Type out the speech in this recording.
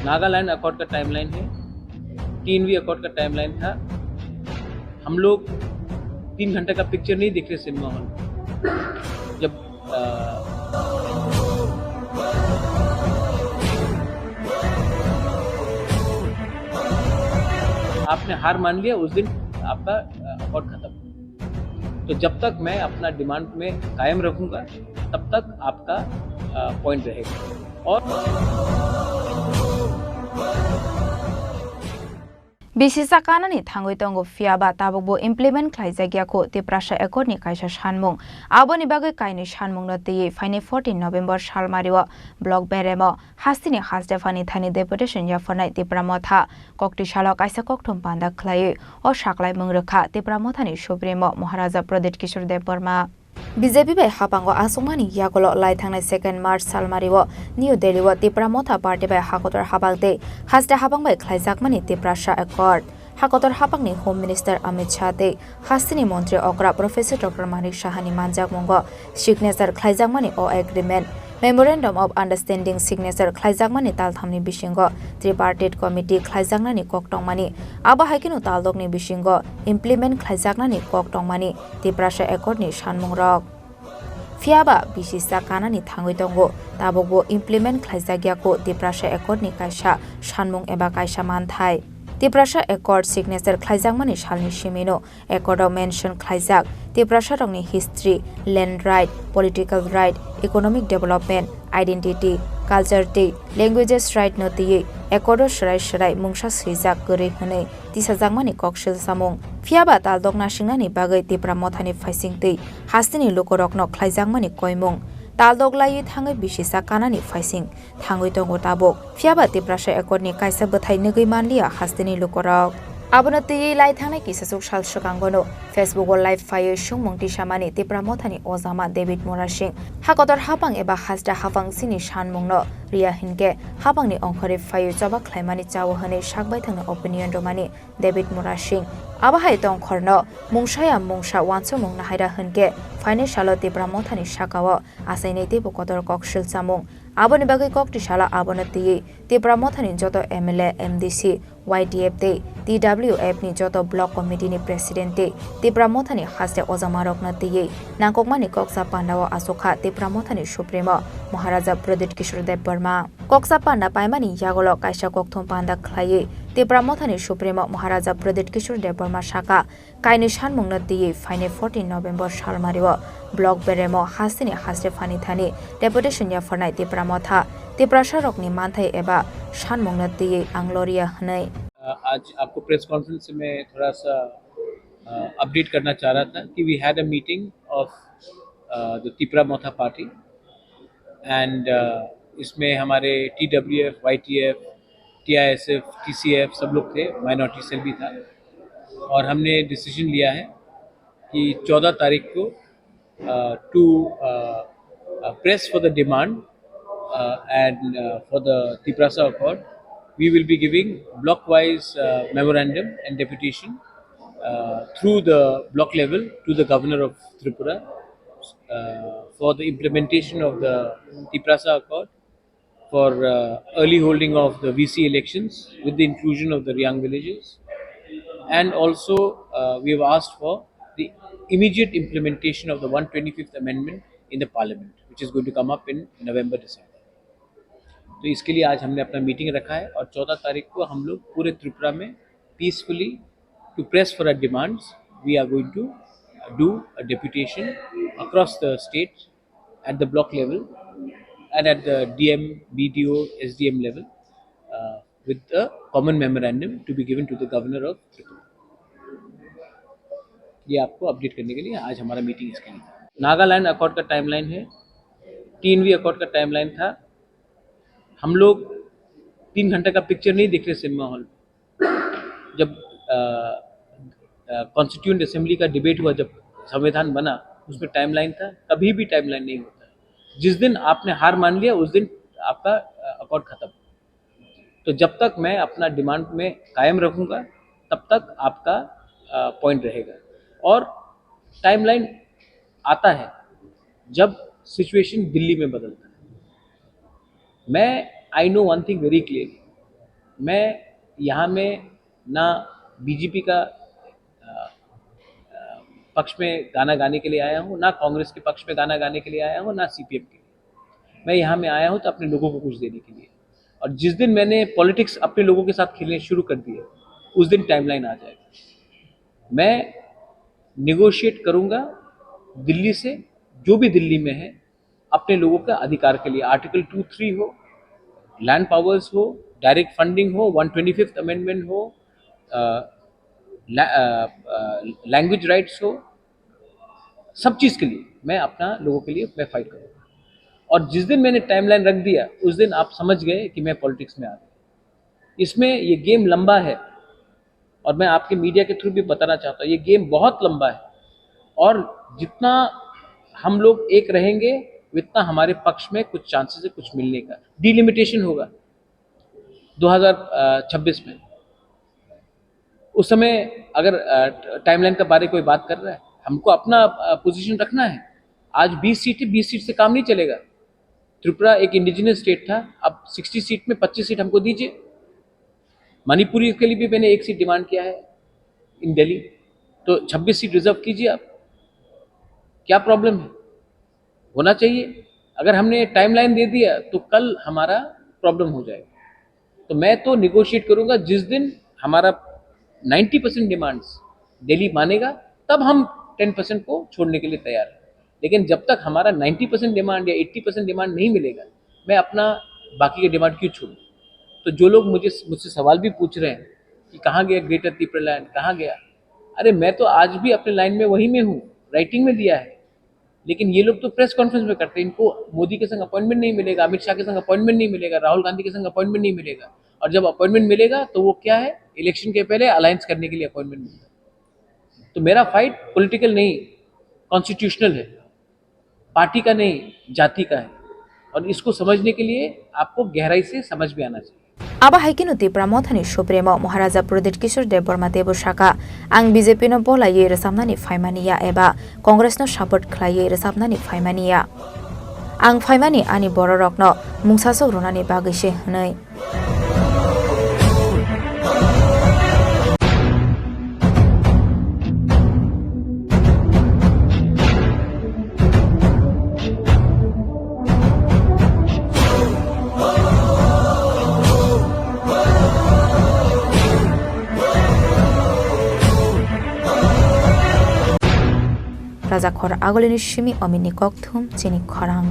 Nagaland accord का timeline है, TNV accord का टाइमलाइन था। हम लोग 3 घंटे का पिक्चर नहीं देख रहे सिनेमा हॉल में। जब आपने हार मान लिया, उस दिन आपका अकॉर्ड खत्म। तो जब तक मैं अपना डिमांड में कायम रखूंगा, तब तक आपका पॉइंट रहेगा। और Bisisa kanani thangoi tongo fiaba tabokbo implement khlaijagya ko te prasha accord ni kaisa sanmung aboni bagai kaini sanmung no te faine 14 November salmariwa block beremo hastini hasdefani thani deputation ya fanai te pramotha kokti sala kaisa kokthom panda khlai o saklai mungrekha te pramothani supremo Maharaja Pradet Kishore Dev Burma BJP bai hapango asungmani yakolo lai thangnai 2 March salmariwo New Delhi wo Tipra Motha Party bai hakotor habakte hasta habang bai khlaijakmani Tipra Sha Accord hakotor habangni Home Minister Amit Shah te hastini Montri Okra Professor Dr. Manik Shahani manjak mongo signature khlaijakmani o agreement Memorandum of Understanding signature khlaijakmani talthamni bisingo tripartite committee khlaijaknani koktongmani aba haikinu taldokni bisingo implement khlaijaknani koktongmani Tipra Sha Accord ni sanmungrok Fiaba bisisa kanani thangoi tongo tabokbo implement khlaijagya ko Tipra Sha Accord ni kaisa sanmung eba kaisa manthai Tipra Sha Accord signature khlaijakmani salni simino accord mention khlaijak Tipra Sha rokni history land right political right economic development identity culture te languages right no te accord shrai mungsa swijak gori hne tisajangmani kokshil samung Fiaba taldokna singnani bagai Tipra Mothani faising te hastini lokorokno khlaijakmani koimung Taldoglai thangai bisisa kanani faising thangoi tongo tabok Fiaba Tipra Sha Accord ni kaisa bethai negoi manlia hastini lokorok Abono tei lai thangnai kisasuk sal sukangono Facebook o live fire sungmung tisamani Tipra Mothani ozama David Mora Singh hakotor hapang eba hasda hapang sini sanmungno ria hinke hapangni ongkhore fire jaba khlaimani chawo hane sakbai thangna opinion romani David Mora Singh abahai tongkhorno mungsa wansomung nahaira hinke financial Tipra Mothani sakao asainai tebo kotor kokshil samung aboni bagai kokti sala abono tei Tipra Mothani joto MLA MDC YDF te TWF ni joto block committee ni president te Tipra Mothani haste ojamarok na tei nangkokmani koksa pandawa asoka Tipra Mothani supremo Maharaja Pradet Kishore Dev Burma koksa panda paimani yagolo kaisa kokthom panda khlai Tipra Mothani supremo Maharaja Pradet Kishore Dev Burma saka kaini sanmung na tei faine 14 November salmariwo block beremo hastini haste fani thani deputation ya fornai Tipra Motha Tipra Sha rokni manthai eba sanmung na tei angloria hnai आज आपको press conference से मैं थोड़ा सा update करना चाह रहा था कि we had a meeting of the Tipra Motha party and इसमें हमारे TWF, YTF, TISF, TCF सब लोग थे, माइनॉरिटी सेल भी था और हमने डिसीजन लिया है कि 14 तारीख को to press for the demand and for the Tiprasa Accord, we will be giving block-wise memorandum and deputation through the block level to the Governor of Tripura for the implementation of the Tiprasa Accord, for early holding of the VC elections with the inclusion of the young villages, and also we have asked for the immediate implementation of the 125th Amendment in the Parliament, which is going to come up in November-December. तो इसके लिए आज हमने अपना meeting रखा है और 14 तारीख को हम लोग पूरे त्रिपुरा में peacefully to press for our demands we are going to do a deputation across the state at the block level and at the DM, BDO, SDM level with a common memorandum to be given to the governor of Tripura. ये आपको update करने के लिए आज हमारा meeting इसके लिए था। नागालैंड अकॉर्ड का टाइमलाइन है, TNV अकॉर्ड का टाइमलाइन था। हम लोग 3 घंटे का पिक्चर नहीं देख रहे सिनेमा हॉल में। जब कॉन्स्टिट्यूएंट असेंबली का डिबेट हुआ, जब संविधान बना, उसमें टाइमलाइन था, कभी भी टाइमलाइन नहीं होता है। जिस दिन आपने हार मान लिया, उस दिन आपका अकॉर्ड खत्म। तो जब तक मैं अपना डिमांड में कायम रखूंगा, तब तक आपका पॉइंट रहेगा। और टाइमलाइन आता है जब सिचुएशन दिल्ली में बदलता है। मैं I know one thing very clearly मैं यहाँ में ना बीजेपी का पक्ष में गाना गाने के लिए आया हूँ, ना कांग्रेस के पक्ष में गाना गाने के लिए आया हूँ, ना सीपीएम के लिए। मैं यहाँ में आया हूँ तो अपने लोगों को कुछ देने के लिए। और जिस दिन मैंने पॉलिटिक्स अपने लोगों के साथ खेलने शुरू कर दिए, उस दिन टाइमलाइन आ जाएगा। मैं निगोशिएट करूँगा दिल्ली से, जो भी दिल्ली में है, अपने लोगों का अधिकार के लिए। आर्टिकल 2-3 हो, लैंड पावर्स हो, डायरेक्ट फंडिंग हो, 125th अमेंडमेंट हो, लैंग्वेज राइट्स हो, सब चीज़ के लिए मैं अपना लोगों के लिए मैं फाइट करूँगा। और जिस दिन मैंने टाइमलाइन रख दिया, उस दिन आप समझ गए कि मैं पॉलिटिक्स में आ गया। इसमें ये गेम लंबा है, और मैं आपके मीडिया के थ्रू भी बताना चाहता हूँ, ये गेम बहुत लंबा है। और जितना हम लोग एक रहेंगे, उतना हमारे पक्ष में कुछ चांसेस है कुछ मिलने का। डिलिमिटेशन होगा 2026 में। उस समय अगर टाइमलाइन के बारे में कोई बात कर रहा है, हमको अपना पोजीशन रखना है। आज 20 सीट है, 20 सीट से काम नहीं चलेगा। त्रिपुरा एक इंडिजिनस स्टेट था, अब 60 सीट में 25 सीट हमको दीजिए। मणिपुरी के लिए भी मैंने 1 सीट डिमांड किया है इन दिल्ली, तो 26 सीट रिजर्व कीजिए आप। क्या प्रॉब्लम है? होना चाहिए। अगर हमने टाइमलाइन दे दिया तो कल हमारा प्रॉब्लम हो जाएगा। तो मैं तो निगोशिएट करूंगा, जिस दिन हमारा 90% डिमांड्स दिल्ली मानेगा, तब हम 10% को छोड़ने के लिए तैयार हैं। लेकिन जब तक हमारा 90% डिमांड या 80% डिमांड नहीं मिलेगा, मैं अपना बाकी के डिमांड क्यों छोड़ूं? तो जो लोग मुझसे सवाल भी पूछ रहे हैं कि कहाँ गया ग्रेटर त्रिपुरा लैंड, कहाँ गया? अरे मैं तो आज भी अपने लाइन में वही में हूँ, राइटिंग में दिया है। लेकिन ये लोग तो प्रेस कॉन्फ्रेंस में करते हैं। इनको मोदी के संग अपॉइंटमेंट नहीं मिलेगा, अमित शाह के संग अपॉइंटमेंट नहीं मिलेगा, राहुल गांधी के संग अपॉइंटमेंट नहीं मिलेगा। और जब अपॉइंटमेंट मिलेगा तो वो क्या है, इलेक्शन के पहले अलायंस करने के लिए अपॉइंटमेंट मिलता है। तो मेरा फाइट पॉलिटिकल नहीं, कॉन्स्टिट्यूशनल है, पार्टी का नहीं, जाति का है। और इसको समझने के लिए आपको गहराई से समझ में आना चाहिए। Aba haikin uti pramothani supremo Maharaja Pradip Kishore Dev Burma Dev Shaka ang BJP no bola ye resamnani faimaniya eba Congress no support khlaiye resamnani faimaniya ang faimani ani bororok no mungsasok ronani bagise hnai Raja Khor Agolini Shimi Omini Kokthum Chini Khorang